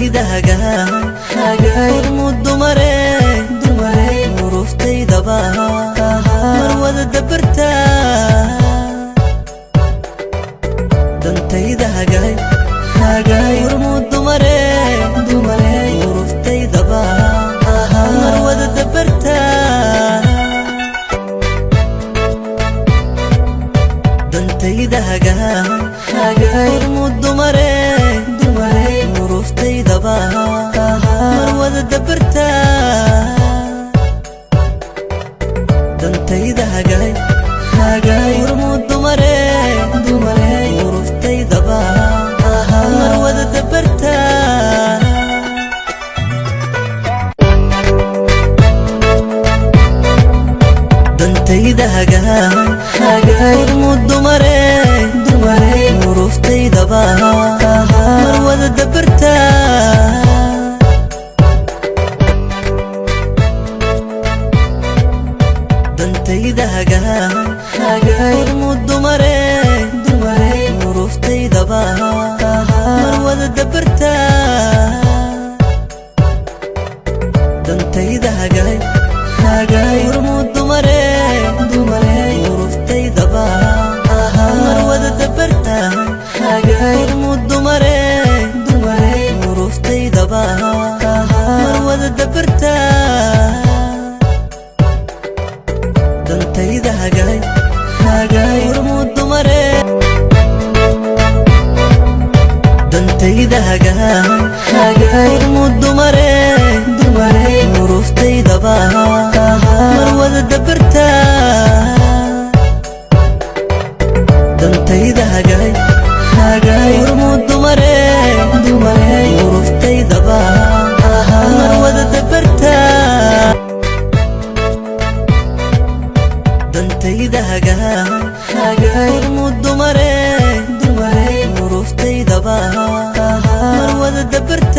dantayda hagaay muddo maray uruftayda marwada dabarta dantayda hagaay muddo maray uruftayda marwada dabarta dantayda hagaay muddo maray uruftayda marwada dabarta dantayda hagaay muddo maray uruftayda marwada dabarta dantayda hagaay muddo maray uruftayda marwada dabarta dantayda hagaay muddo maray uruftayda marwada dabarta dantayda hagaay muddo maray uruftayda marwada dabarta muddo maray uruftayda marwada dabarta dantayda hagaay muddo maray dantayda hagaay muddo maray uruftayda marwada dabarta dantayda hagaay muddo maray uruftayda marwada dabarta dantayda hagaay muddo maray uruftayda marwada dabarta